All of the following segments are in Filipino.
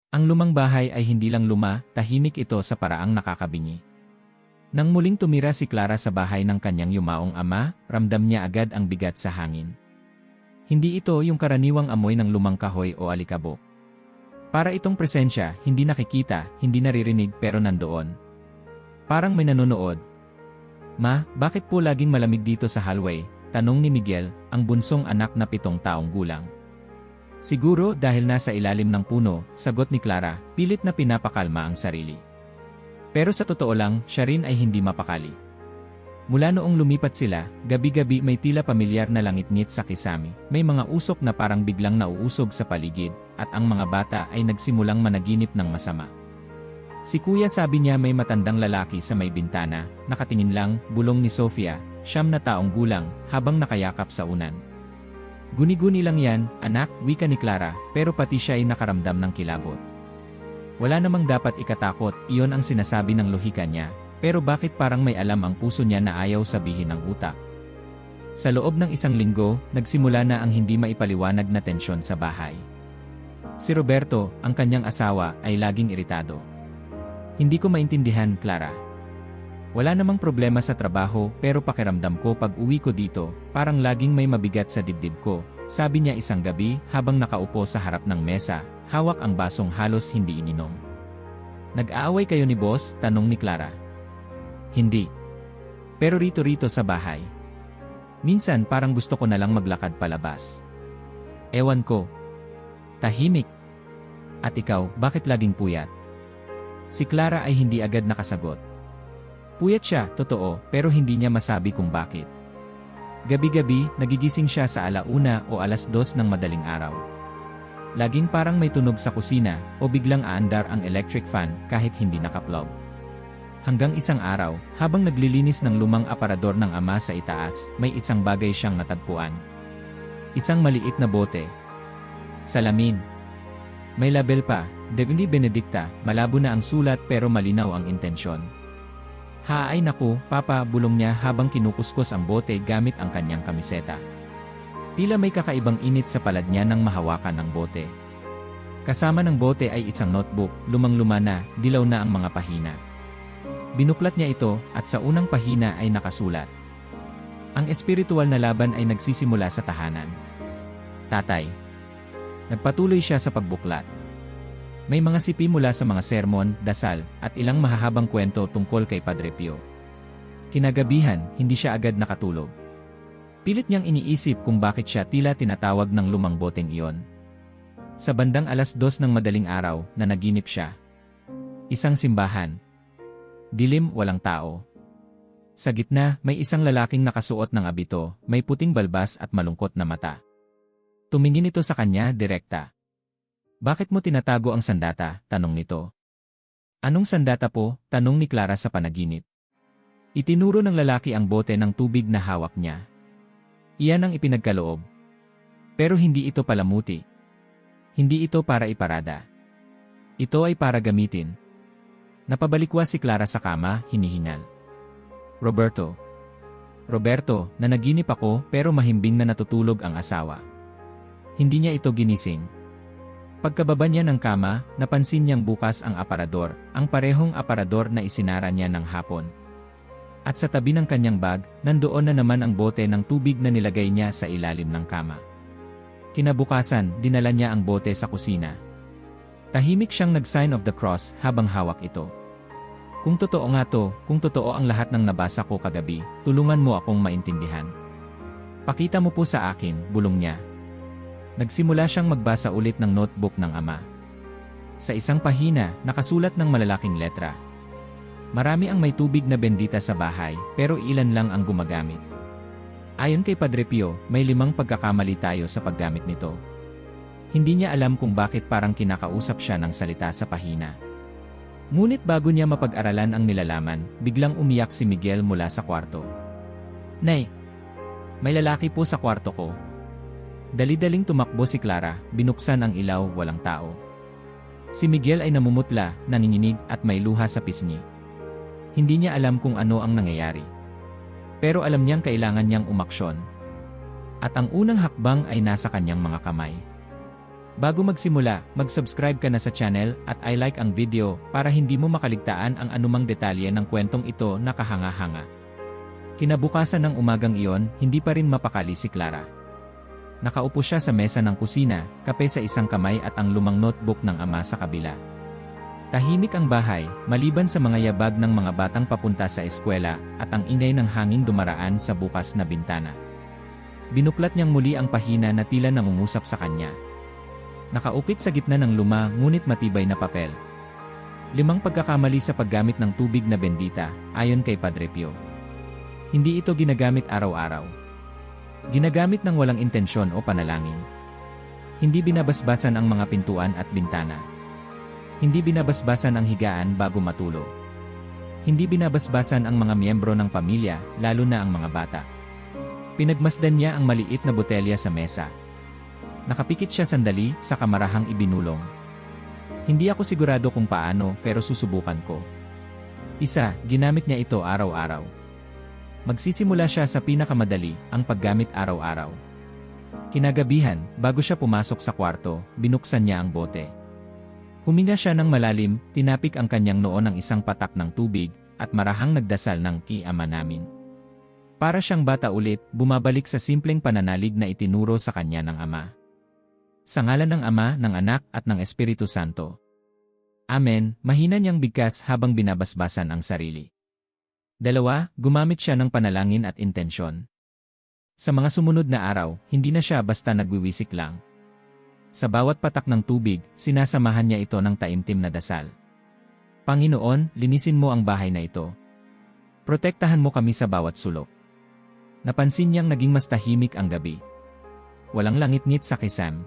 Ang lumang bahay ay hindi lang luma, tahimik ito sa paraang nakakabingi. Nang muling tumira si Clara sa bahay ng kanyang yumaong ama, ramdam niya agad ang bigat sa hangin. Hindi ito yung karaniwang amoy ng lumang kahoy o alikabok. Para itong presensya, hindi nakikita, hindi naririnig pero nandoon. Parang may nanonood. "Ma, bakit po laging malamig dito sa hallway?" tanong ni Miguel, ang bunsong anak na 7 taong gulang. "Siguro dahil nasa ilalim ng puno," sagot ni Clara, pilit na pinapakalma ang sarili. Pero sa totoo lang, siya rin ay hindi mapakali. Mula noong lumipat sila, gabi-gabi may tila pamilyar na langit-ngit sa kisame. May mga usok na parang biglang nauusog sa paligid, at ang mga bata ay nagsimulang managinip ng masama. Si Kuya sabi niya may matandang lalaki sa may bintana, nakatingin lang, bulong ni Sofia, 9 na taong gulang, habang nakayakap sa unan. "Guni-guni lang yan, anak," wika ni Clara, pero pati siya ay nakaramdam ng kilabot. Wala namang dapat ikatakot, iyon ang sinasabi ng lohika niya, pero bakit parang may alam ang puso niya na ayaw sabihin ng utak? Sa loob ng 1 linggo, nagsimula na ang hindi maipaliwanag na tensyon sa bahay. Si Roberto, ang kanyang asawa, ay laging iritado. "Hindi ko maintindihan, Clara. Wala namang problema sa trabaho pero pakiramdam ko pag uwi ko dito, parang laging may mabigat sa dibdib ko," sabi niya isang gabi habang nakaupo sa harap ng mesa, hawak ang basong halos hindi ininom. "Nag-aaway kayo ni boss?" tanong ni Clara. "Hindi. Pero rito-rito sa bahay. Minsan parang gusto ko na lang maglakad palabas. Ewan ko. Tahimik. At ikaw, bakit laging puyat?" Si Clara ay hindi agad nakasagot. Puyat siya, totoo, pero hindi niya masabi kung bakit. Gabi-gabi, nagigising siya sa 1:00 o 2:00 ng madaling araw. Laging parang may tunog sa kusina o biglang aandar ang electric fan kahit hindi nakaplug. Hanggang isang araw, habang naglilinis ng lumang aparador ng ama sa itaas, may isang bagay siyang natagpuan. Isang maliit na bote. Salamin. May label pa, Divini Benedicta, malabo na ang sulat pero malinaw ang intensyon. "Ay naku, Papa," bulong niya habang kinukuskus ang bote gamit ang kanyang kamiseta. Tila may kakaibang init sa palad niya nang mahawakan ang bote. Kasama ng bote ay isang notebook, lumang-luma na, dilaw na ang mga pahina. Binuklat niya ito at sa unang pahina ay nakasulat. "Ang espiritual na laban ay nagsisimula sa tahanan. Tatay." Nagpatuloy siya sa pagbuklat. May mga sipi mula sa mga sermon, dasal, at ilang mahahabang kwento tungkol kay Padre Pio. Kinagabihan, hindi siya agad nakatulog. Pilit niyang iniisip kung bakit siya tila tinatawag ng lumang boteng iyon. Sa bandang 2:00 ng madaling araw, nanaginip siya. Isang simbahan. Dilim, walang tao. Sa gitna, may isang lalaking nakasuot ng abito, may puting balbas at malungkot na mata. Tumingin ito sa kanya direkta. "Bakit mo tinatago ang sandata?" tanong nito. "Anong sandata po?" tanong ni Clara sa panaginip. Itinuro ng lalaki ang bote ng tubig na hawak niya. Iyan ang ipinagkaloob. Pero hindi ito palamuti. Hindi ito para iparada. Ito ay para gamitin. Napabalikwas si Clara sa kama, hinihingal. "Roberto. Roberto, nanaginip ako pero mahimbing na natutulog ang asawa." Hindi niya ito ginising. Pagkababa niya ng kama, napansin niyang bukas ang aparador, ang parehong aparador na isinara niya ng hapon. At sa tabi ng kanyang bag, nandoon na naman ang bote ng tubig na nilagay niya sa ilalim ng kama. Kinabukasan, dinala niya ang bote sa kusina. Tahimik siyang nag-sign of the cross habang hawak ito. "Kung totoo nga to, kung totoo ang lahat ng nabasa ko kagabi, tulungan mo akong maintindihan. Pakita mo po sa akin," bulong niya. Nagsimula siyang magbasa ulit ng notebook ng ama. Sa isang pahina, nakasulat ng malalaking letra. "Marami ang may tubig na bendita sa bahay, pero ilan lang ang gumagamit. Ayon kay Padre Pio, may 5 pagkakamali tayo sa paggamit nito." Hindi niya alam kung bakit parang kinakausap siya ng salita sa pahina. Ngunit bago niya mapag-aralan ang nilalaman, biglang umiyak si Miguel mula sa kwarto. "Nay, may lalaki po sa kwarto ko." Dali-daling tumakbo si Clara, binuksan ang ilaw, walang tao. Si Miguel ay namumutla, nanginginig at may luha sa pisngi. Hindi niya alam kung ano ang nangyayari. Pero alam niyang kailangan niyang umaksyon. At ang unang hakbang ay nasa kanyang mga kamay. Bago magsimula, mag-subscribe ka na sa channel at i-like ang video para hindi mo makaligtaan ang anumang detalye ng kwentong ito na kahanga-hanga. Kinabukasan ng umagang iyon, hindi pa rin mapakali si Clara. Nakaupo siya sa mesa ng kusina, kape sa isang kamay at ang lumang notebook ng ama sa kabila. Tahimik ang bahay, maliban sa mga yabag ng mga batang papunta sa eskwela at ang ingay ng hangin dumaraan sa bukas na bintana. Binuklat niyang muli ang pahina na tila nangungusap sa kanya. Nakaukit sa gitna ng luma ngunit matibay na papel. 5 pagkakamali sa paggamit ng tubig na bendita, ayon kay Padre Pio. Hindi ito ginagamit araw-araw. Ginagamit ng walang intensyon o panalangin. Hindi binabasbasan ang mga pintuan at bintana. Hindi binabasbasan ang higaan bago matulog. Hindi binabasbasan ang mga miyembro ng pamilya, lalo na ang mga bata. Pinagmasdan niya ang maliit na botelya sa mesa. Nakapikit siya sandali sa kamarahang ibinulong. Hindi ako sigurado kung paano pero susubukan ko. Ginamit niya ito araw-araw. Magsisimula siya sa pinakamadali, ang paggamit araw-araw. Kinagabihan, bago siya pumasok sa kwarto, binuksan niya ang bote. Huminga siya ng malalim, tinapik ang kanyang noo ng isang patak ng tubig, at marahang nagdasal ng Ki Ama namin. Para siyang bata ulit, bumabalik sa simpleng pananalig na itinuro sa kanya ng Ama. Sa ngalan ng Ama, ng Anak at ng Espiritu Santo. Amen. Mahina niyang bigkas habang binabasbasan ang sarili. 2. Gumamit siya ng panalangin at intensyon. Sa mga sumunod na araw, hindi na siya basta nagwiwisik lang. Sa bawat patak ng tubig, sinasamahan niya ito ng taimtim na dasal. Panginoon, linisin mo ang bahay na ito. Protektahan mo kami sa bawat sulok. Napansin niyang naging mas tahimik ang gabi. Walang langit-ngit sa kisam.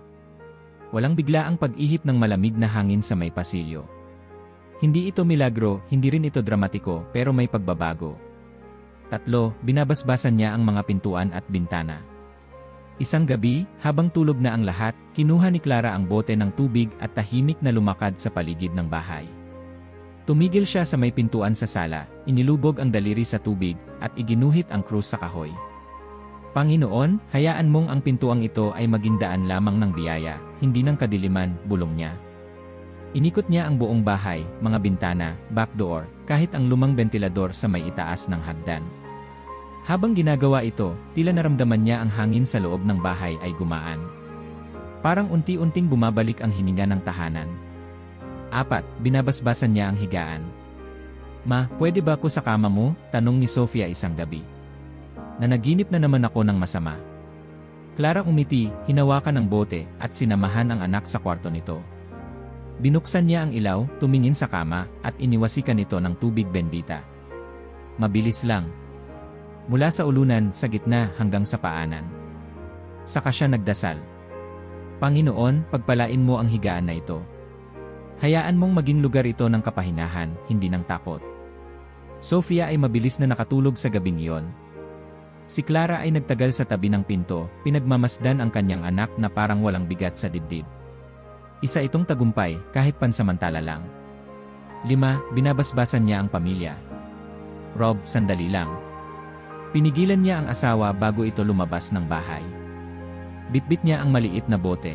Walang biglaang pag-ihip ng malamig na hangin sa may pasilyo. Hindi ito milagro, hindi rin ito dramatiko, pero may pagbabago. 3. Binabasbasan niya ang mga pintuan at bintana. Isang gabi, habang tulog na ang lahat, kinuha ni Clara ang bote ng tubig at tahimik na lumakad sa paligid ng bahay. Tumigil siya sa may pintuan sa sala, inilubog ang daliri sa tubig, at iginuhit ang krus sa kahoy. Panginoon, hayaan mong ang pintuang ito ay maging daan lamang ng biyaya, hindi ng kadiliman, bulong niya. Inikot niya ang buong bahay, mga bintana, backdoor, kahit ang lumang bentilador sa may itaas ng hagdan. Habang ginagawa ito, tila naramdaman niya ang hangin sa loob ng bahay ay gumaan. Parang unti-unting bumabalik ang hininga ng tahanan. 4. Binabasbasan niya ang higaan. Ma, pwede ba ako sa kama mo? Tanong ni Sofia isang gabi. Nanaginip na naman ako ng masama. Clara umiti, hinawakan ang bote, at sinamahan ang anak sa kwarto nito. Binuksan niya ang ilaw, tumingin sa kama, at iniwasikan ito ng tubig bendita. Mabilis lang. Mula sa ulunan, sa gitna, hanggang sa paanan. Saka siya nagdasal. Panginoon, pagpalain mo ang higaan na ito. Hayaan mong maging lugar ito ng kapahinahan, hindi ng takot. Sofia ay mabilis na nakatulog sa gabing iyon. Si Clara ay nagtagal sa tabi ng pinto, pinagmamasdan ang kanyang anak na parang walang bigat sa dibdib. Isa itong tagumpay, kahit pansamantala lang. 5. Binabasbasan niya ang pamilya. Rob, sandali lang. Pinigilan niya ang asawa bago ito lumabas ng bahay. Bitbit niya ang maliit na bote.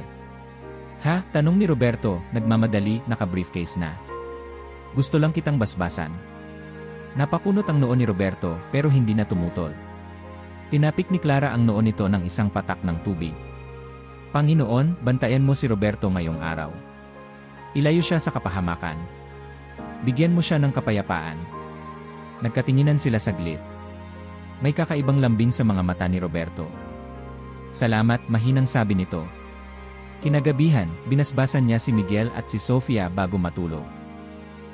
Ha? Tanong ni Roberto, nagmamadali, naka-briefcase na. Gusto lang kitang basbasan. Napakunot ang noo ni Roberto, pero hindi na tumutol. Tinapik ni Clara ang noo nito ng isang patak ng tubig. Panginoon, bantayan mo si Roberto ngayong araw. Ilayo siya sa kapahamakan. Bigyan mo siya ng kapayapaan. Nagkatinginan sila saglit. May kakaibang lambing sa mga mata ni Roberto. Salamat, mahinang sabi nito. Kinagabihan, binasbasan niya si Miguel at si Sofia bago matulog.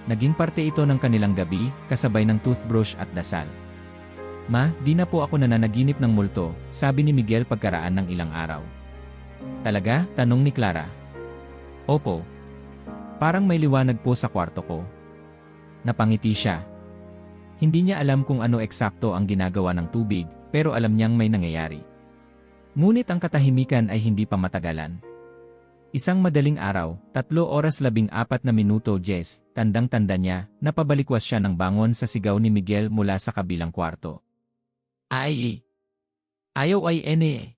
Naging parte ito ng kanilang gabi, kasabay ng toothbrush at dasal. Ma, di na po ako nananaginip ng multo, sabi ni Miguel pagkaraan ng ilang araw. Talaga? Tanong ni Clara. Opo. Parang may liwanag po sa kwarto ko. Napangiti siya. Hindi niya alam kung ano eksakto ang ginagawa ng tubig, pero alam niyang may nangyayari. Ngunit ang katahimikan ay hindi pa matagalan. Isang madaling araw, 3:14 Jess, tandang-tanda niya, napabalikwas siya ng bangon sa sigaw ni Miguel mula sa kabilang kwarto. Ay! Ayaw ay ene.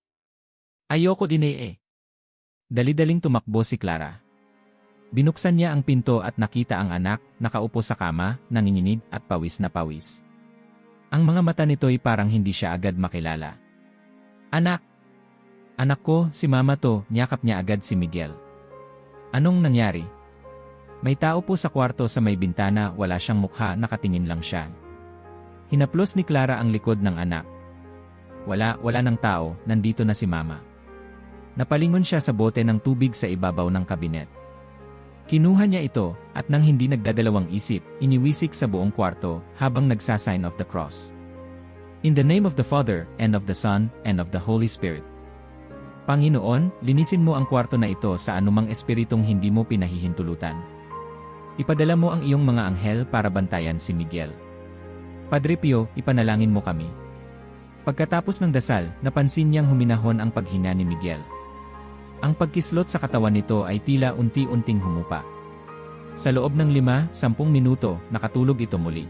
Ayoko din eh. Dali-daling tumakbo si Clara. Binuksan niya ang pinto at nakita ang anak, nakaupo sa kama, nanginginig at pawis na pawis. Ang mga mata nito'y parang hindi siya agad makilala. Anak! Anak ko, si mama to, niyakap niya agad si Miguel. Anong nangyari? May tao po sa kwarto sa may bintana, wala siyang mukha, nakatingin lang siya. Hinaplos ni Clara ang likod ng anak. Wala ng tao, nandito na si mama. Napalingon siya sa bote ng tubig sa ibabaw ng kabinet. Kinuha niya ito, at nang hindi nagdadalawang isip, iniwisik sa buong kwarto, habang nagsasign of the cross. In the name of the Father, and of the Son, and of the Holy Spirit. Panginoon, linisin mo ang kwarto na ito sa anumang espiritong hindi mo pinahihintulutan. Ipadala mo ang iyong mga anghel para bantayan si Miguel. Padre Pio, ipanalangin mo kami. Pagkatapos ng dasal, napansin niyang huminahon ang paghinga ni Miguel. Ang pagkislot sa katawan nito ay tila unti-unting humupa. Sa loob ng 5-10 minuto, nakatulog ito muli.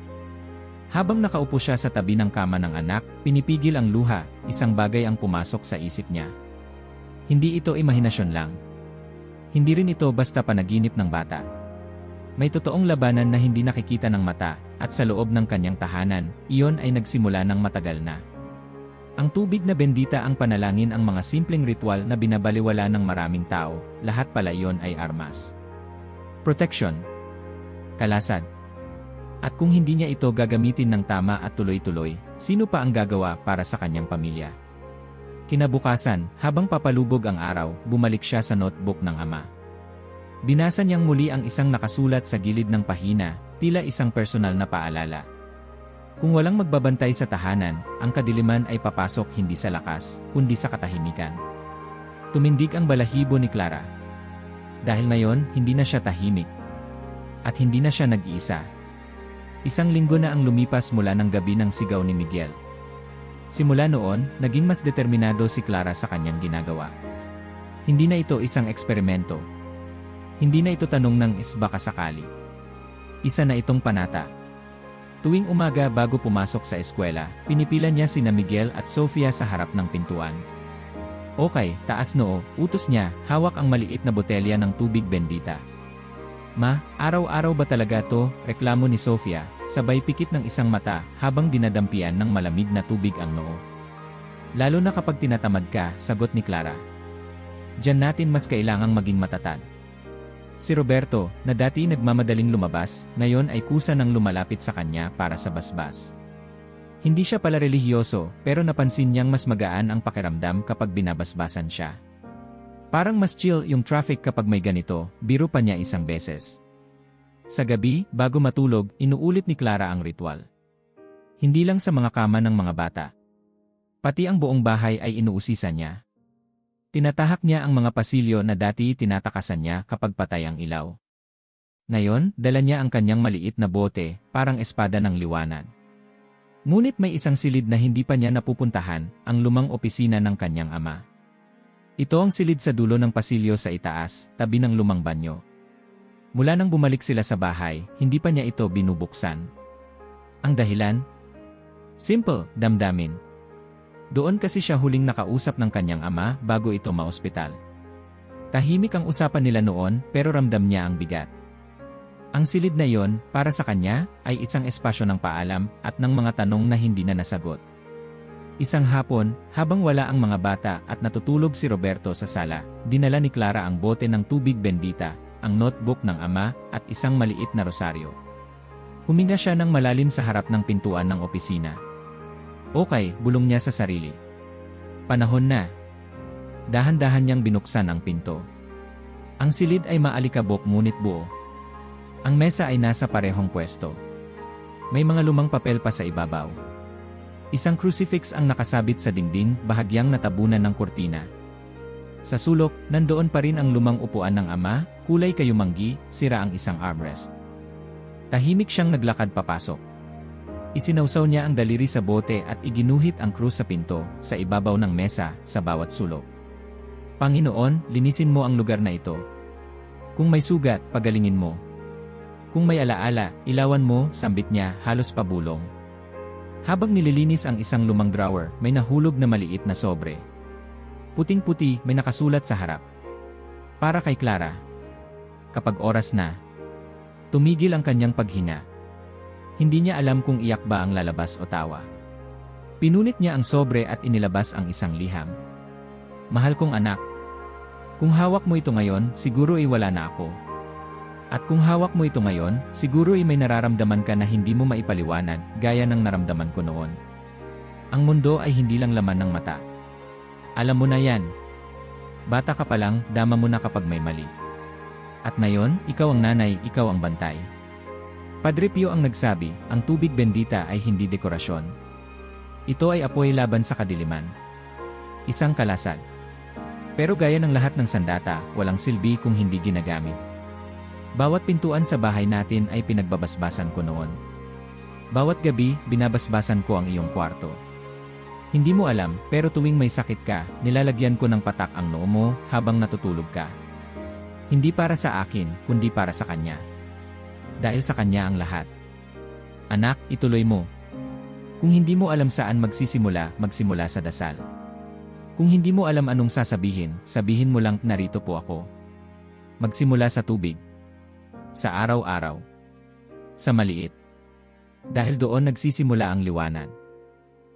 Habang nakaupo siya sa tabi ng kama ng anak, pinipigil ang luha, isang bagay ang pumasok sa isip niya. Hindi ito imahinasyon lang. Hindi rin ito basta panaginip ng bata. May totoong labanan na hindi nakikita ng mata, at sa loob ng kanyang tahanan, iyon ay nagsimula ng matagal na. Ang tubig na bendita ang panalangin, ang mga simpleng ritual na binabaliwala ng maraming tao, lahat pala iyon ay armas. Protection. Kalasad. At kung hindi niya ito gagamitin ng tama at tuloy-tuloy, sino pa ang gagawa para sa kanyang pamilya? Kinabukasan, habang papalubog ang araw, bumalik siya sa notebook ng ama. Binasa niyang muli ang isang nakasulat sa gilid ng pahina, tila isang personal na paalala. Kung walang magbabantay sa tahanan, ang kadiliman ay papasok hindi sa lakas, kundi sa katahimikan. Tumindig ang balahibo ni Clara. Dahil ngayon, hindi na siya tahimik. At hindi na siya nag-iisa. Isang linggo na ang lumipas mula ng gabi ng sigaw ni Miguel. Simula noon, naging mas determinado si Clara sa kanyang ginagawa. Hindi na ito isang eksperimento. Hindi na ito tanong ng baka sakali. Isa na itong panata. Tuwing umaga bago pumasok sa eskwela, pinipilan niya sina Miguel at Sofia sa harap ng pintuan. Okay, taas noo, utos niya, hawak ang maliit na botelya ng tubig bendita. Ma, araw-araw ba talaga to? Reklamo ni Sofia, sabay pikit ng isang mata habang dinadampian ng malamig na tubig ang noo. Lalo na kapag tinatamad ka, sagot ni Clara. Diyan natin mas kailangang maging matatag. Si Roberto, na dati nagmamadaling lumabas, ngayon ay kusa nang lumalapit sa kanya para sa basbas. Hindi siya pala relihiyoso, pero napansin niyang mas magaan ang pakiramdam kapag binabasbasan siya. Parang mas chill yung traffic kapag may ganito, biro pa niya isang beses. Sa gabi, bago matulog, inuulit ni Clara ang ritual. Hindi lang sa mga kama ng mga bata. Pati ang buong bahay ay inuusisan niya. Tinatahak niya ang mga pasilyo na dati tinatakasan niya kapag patay ang ilaw. Ngayon, dala niya ang kanyang maliit na bote, parang espada ng liwanag. Ngunit may isang silid na hindi pa niya napupuntahan, ang lumang opisina ng kanyang ama. Ito ang silid sa dulo ng pasilyo sa itaas, tabi ng lumang banyo. Mula nang bumalik sila sa bahay, hindi pa niya ito binubuksan. Ang dahilan? Simple, damdamin. Doon kasi siya huling nakausap ng kanyang ama bago ito maospital. Tahimik ang usapan nila noon pero ramdam niya ang bigat. Ang silid na iyon, para sa kanya, ay isang espasyo ng paalam at ng mga tanong na hindi na nasagot. Isang hapon, habang wala ang mga bata at natutulog si Roberto sa sala, dinala ni Clara ang bote ng tubig bendita, ang notebook ng ama at isang maliit na rosaryo. Huminga siya ng malalim sa harap ng pintuan ng opisina. Okay, bulong niya sa sarili. Panahon na. Dahan-dahan niyang binuksan ang pinto. Ang silid ay maalikabok ngunit buo. Ang mesa ay nasa parehong pwesto. May mga lumang papel pa sa ibabaw. Isang crucifix ang nakasabit sa dingding, bahagyang natabunan ng kurtina. Sa sulok, nandoon pa rin ang lumang upuan ng ama, kulay kayumanggi, sira ang isang armrest. Tahimik siyang naglakad papasok. Isinawsaw niya ang daliri sa bote at iginuhit ang krus sa pinto, sa ibabaw ng mesa, sa bawat sulok. Panginoon, linisin mo ang lugar na ito. Kung may sugat, pagalingin mo. Kung may alaala, ilawan mo, sambit niya, halos pabulong. Habang nililinis ang isang lumang drawer, may nahulog na maliit na sobre. Puting-puti, may nakasulat sa harap. Para kay Clara. Kapag oras na, tumigil ang kanyang paghinga. Hindi niya alam kung iyak ba ang lalabas o tawa. Pinunit niya ang sobre at inilabas ang isang liham. Mahal kong anak. Kung hawak mo ito ngayon, siguro ay wala na ako. At kung hawak mo ito ngayon, siguro ay may nararamdaman ka na hindi mo maipaliwanag, gaya ng naramdaman ko noon. Ang mundo ay hindi lang laman ng mata. Alam mo na yan. Bata ka pa lang, dama mo na kapag may mali. At ngayon, ikaw ang nanay, ikaw ang bantay. Padre Pio ang nagsabi, ang tubig bendita ay hindi dekorasyon. Ito ay apoy laban sa kadiliman. Isang kalasag. Pero gaya ng lahat ng sandata, walang silbi kung hindi ginagamit. Bawat pintuan sa bahay natin ay pinagbabasbasan ko noon. Bawat gabi, binabasbasan ko ang iyong kwarto. Hindi mo alam, pero tuwing may sakit ka, nilalagyan ko ng patak ang noo mo habang natutulog ka. Hindi para sa akin, kundi para sa kanya. Dahil sa kanya ang lahat. Anak, ituloy mo. Kung hindi mo alam saan magsimula sa dasal. Kung hindi mo alam anong sasabihin, sabihin mo lang, narito po ako. Magsimula sa tubig. Sa araw-araw. Sa maliit. Dahil doon nagsisimula ang liwanag.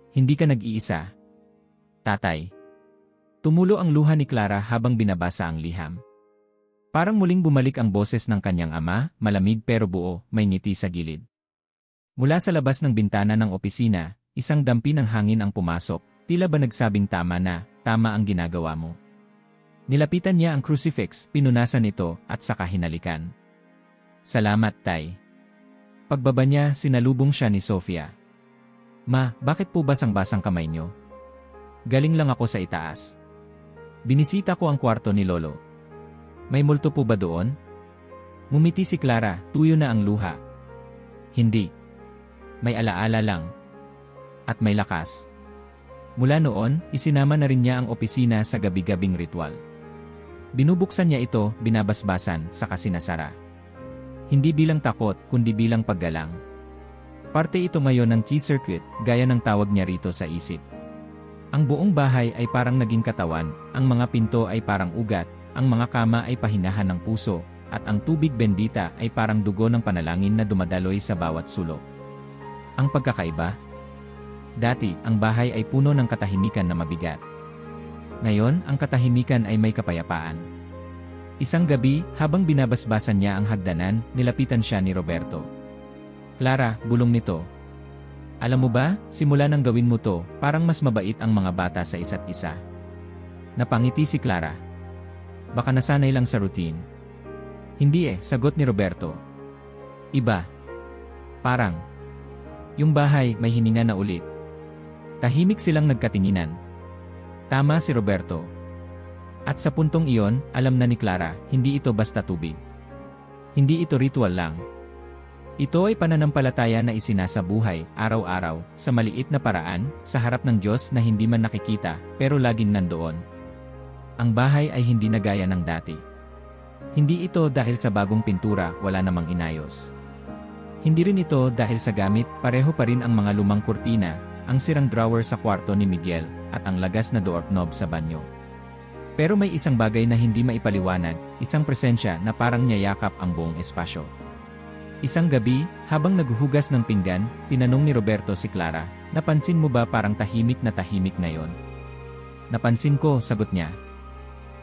Hindi ka nag-iisa. Tatay. Tumulo ang luha ni Clara habang binabasa ang liham. Parang muling bumalik ang boses ng kanyang ama, malamig pero buo, may ngiti sa gilid. Mula sa labas ng bintana ng opisina, isang dampi ng hangin ang pumasok, tila ba nagsabing tama ang ginagawa mo. Nilapitan niya ang crucifix, pinunasan ito, at saka hinalikan. Salamat, Tay. Pagbaba niya, sinalubong siya ni Sofia. Ma, bakit po basang-basang kamay niyo? Galing lang ako sa itaas. Binisita ko ang kwarto ni Lolo. May multo po ba doon? Ngumiti si Clara, tuyo na ang luha. Hindi. May alaala lang. At may lakas. Mula noon, isinama na rin niya ang opisina sa gabi-gabing ritual. Binubuksan niya ito, binabasbasan, saka sinasara. Hindi bilang takot, kundi bilang paggalang. Parte ito ngayon ng T-circuit, gaya ng tawag niya rito sa isip. Ang buong bahay ay parang naging katawan, ang mga pinto ay parang ugat, ang mga kama ay pahinahan ng puso, at ang tubig bendita ay parang dugo ng panalangin na dumadaloy sa bawat sulok. Ang pagkakaiba? Dati, ang bahay ay puno ng katahimikan na mabigat. Ngayon, ang katahimikan ay may kapayapaan. Isang gabi, habang binabasbasan niya ang hagdanan, nilapitan siya ni Roberto. Clara, bulong nito. Alam mo ba, simula nang gawin mo to, parang mas mabait ang mga bata sa isa't isa. Napangiti si Clara. Baka nasanay lang sa routine. Hindi sagot ni Roberto. Iba. Parang. Yung bahay, may hininga na ulit. Tahimik silang nagkatinginan. Tama si Roberto. At sa puntong iyon, alam na ni Clara, hindi ito basta tubig. Hindi ito ritual lang. Ito ay pananampalataya na isinasabuhay, araw-araw, sa maliit na paraan, sa harap ng Diyos na hindi man nakikita, pero laging nandoon. Ang bahay ay hindi na gaya ng dati. Hindi ito dahil sa bagong pintura, wala namang inayos. Hindi rin ito dahil sa gamit, pareho pa rin ang mga lumang kurtina, ang sirang drawer sa kwarto ni Miguel, at ang lagas na doorknob sa banyo. Pero may isang bagay na hindi maipaliwanag, isang presensya na parang niyayakap ang buong espasyo. Isang gabi, habang naghuhugas ng pinggan, tinanong ni Roberto si Clara, napansin mo ba parang tahimik na tahimik ngayon? Napansin ko, sagot niya.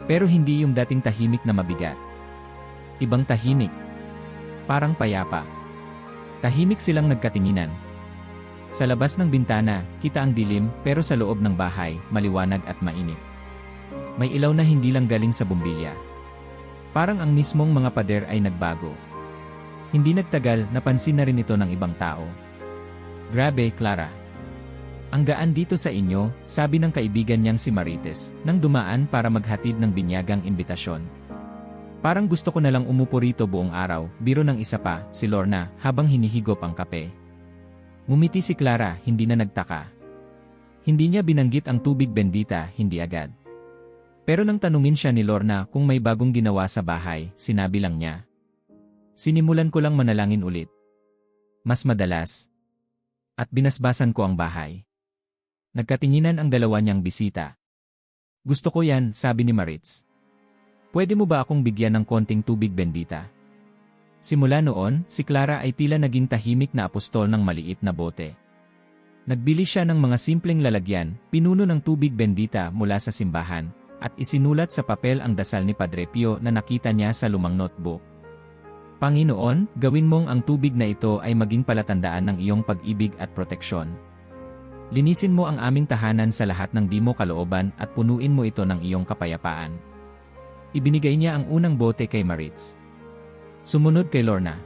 Pero hindi yung dating tahimik na mabigat. Ibang tahimik. Parang payapa. Tahimik silang nagkatinginan. Sa labas ng bintana, kita ang dilim, pero sa loob ng bahay, maliwanag at mainit. May ilaw na hindi lang galing sa bumbilya. Parang ang mismong mga pader ay nagbago. Hindi nagtagal, napansin na rin ito ng ibang tao. Grabe, Clara. Ang gaan dito sa inyo, sabi ng kaibigan niyang si Marites, nang dumaan para maghatid ng binyagang imbitasyon. Parang gusto ko na lang umupo rito buong araw, biro ng isa pa, si Lorna, habang hinihigop ang kape. Ngumiti si Clara, hindi na nagtaka. Hindi niya binanggit ang tubig bendita, hindi agad. Pero nang tanungin siya ni Lorna kung may bagong ginawa sa bahay, sinabi lang niya. Sinimulan ko lang manalangin ulit. Mas madalas. At binasbasan ko ang bahay. Nagkatinginan ang dalawa niyang bisita. Gusto ko yan, sabi ni Maritz. Pwede mo ba akong bigyan ng konting tubig bendita? Simula noon, si Clara ay tila naging tahimik na apostol ng maliit na bote. Nagbili siya ng mga simpleng lalagyan, pinuno ng tubig bendita mula sa simbahan, at isinulat sa papel ang dasal ni Padre Pio na nakita niya sa lumang notebook. Panginoon, gawin mong ang tubig na ito ay maging palatandaan ng iyong pag-ibig at proteksyon. Linisin mo ang aming tahanan sa lahat ng di mo kalooban at punuin mo ito ng iyong kapayapaan. Ibinigay niya ang unang bote kay Maritz. Sumunod kay Lorna.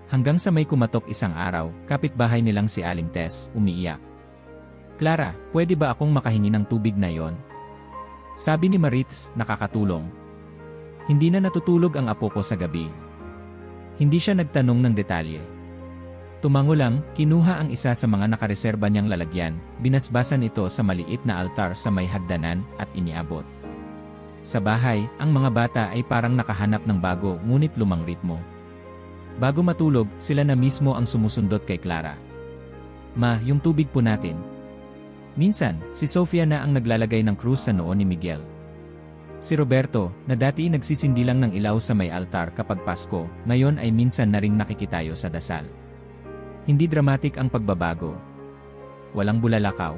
Hanggang sa may kumatok isang araw, kapitbahay nilang si Aling Tess, umiiyak. Clara, pwede ba akong makahingi ng tubig na yon? Sabi ni Maritz, nakakatulong. Hindi na natutulog ang apo ko sa gabi. Hindi siya nagtanong ng detalye. Tumango lang, kinuha ang isa sa mga nakareserba niyang lalagyan, binasbasan ito sa maliit na altar sa may hagdanan at iniabot. Sa bahay, ang mga bata ay parang nakahanap ng bago ngunit lumang ritmo. Bago matulog, sila na mismo ang sumusundot kay Clara. Ma, yung tubig po natin. Minsan, si Sofia na ang naglalagay ng krus sa noo ni Miguel. Si Roberto, na dati nagsisindi lang ng ilaw sa may altar kapag Pasko, ngayon ay minsan na ring nakikitayo sa dasal. Hindi dramatic ang pagbabago. Walang bulalakaw.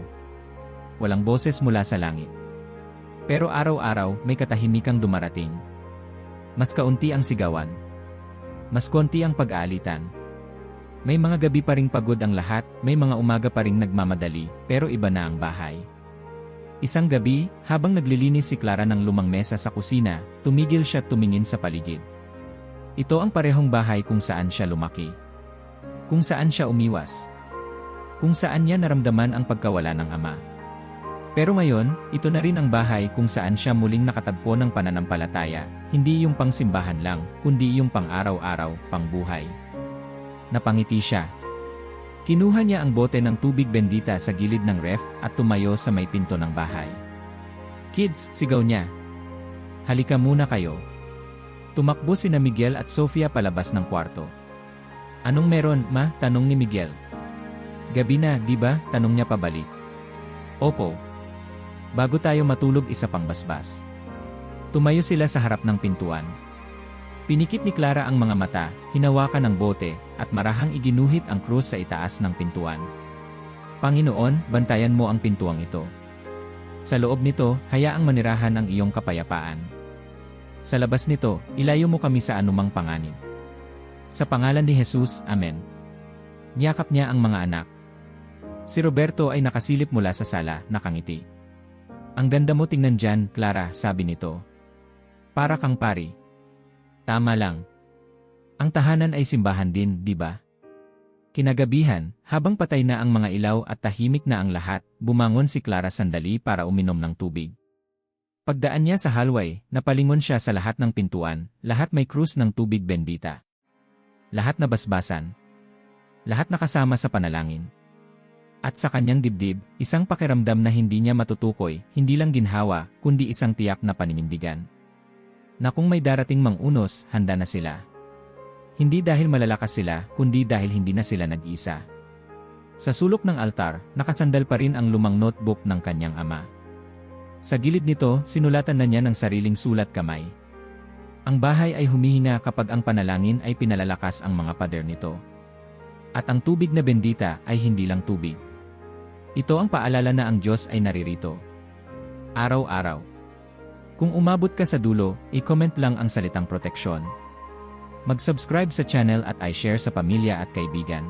Walang boses mula sa langit. Pero araw-araw may katahimikang dumarating. Mas kaunti ang sigawan. Mas konti ang pag-aalitan. May mga gabi pa ring pagod ang lahat, may mga umaga pa ring nagmamadali, pero iba na ang bahay. Isang gabi, habang naglilinis si Clara ng lumang mesa sa kusina, tumigil siya at tumingin sa paligid. Ito ang parehong bahay kung saan siya lumaki. Kung saan siya umiwas. Kung saan niya naramdaman ang pagkawala ng ama. Pero ngayon, ito na rin ang bahay kung saan siya muling nakatagpo ng pananampalataya, hindi yung pangsimbahan lang, kundi yung pang-araw-araw, pangbuhay. Napangiti siya. Kinuha niya ang bote ng tubig bendita sa gilid ng ref at tumayo sa may pinto ng bahay. Kids, sigaw niya. Halika muna kayo. Tumakbo sina Miguel at Sofia palabas ng kwarto. Anong meron, ma? Tanong ni Miguel. Gabi na, di ba? Tanong niya pabalik. Opo. Bago tayo matulog isa pang basbas. Tumayo sila sa harap ng pintuan. Pinikit ni Clara ang mga mata, hinawakan ng bote, at marahang iginuhit ang krus sa itaas ng pintuan. Panginoon, bantayan mo ang pintuang ito. Sa loob nito, hayaang manirahan ang iyong kapayapaan. Sa labas nito, ilayo mo kami sa anumang panganib. Sa pangalan ni Jesus, Amen. Niyakap niya ang mga anak. Si Roberto ay nakasilip mula sa sala, nakangiti. Ang ganda mo tingnan dyan, Clara, sabi nito. Para kang pari. Tama lang. Ang tahanan ay simbahan din, di ba? Kinagabihan, habang patay na ang mga ilaw at tahimik na ang lahat, bumangon si Clara sandali para uminom ng tubig. Pagdaan niya sa hallway, napalingon siya sa lahat ng pintuan, lahat may krus ng tubig bendita. Lahat na basbasan. Lahat nakasama sa panalangin. At sa kanyang dibdib, isang pakiramdam na hindi niya matutukoy, hindi lang ginhawa, kundi isang tiyak na paninindigan. Na kung may darating mang unos, handa na sila. Hindi dahil malalakas sila, kundi dahil hindi na sila nag-isa. Sa sulok ng altar, nakasandal pa rin ang lumang notebook ng kanyang ama. Sa gilid nito, sinulatan na niya ng sariling sulat kamay. Ang bahay ay humihina kapag ang panalangin ay pinalalakas ang mga pader nito. At ang tubig na bendita ay hindi lang tubig. Ito ang paalala na ang Diyos ay naririto. Araw-araw. Kung umabot ka sa dulo, i-comment lang ang salitang proteksyon. Mag-subscribe sa channel at i-share sa pamilya at kaibigan.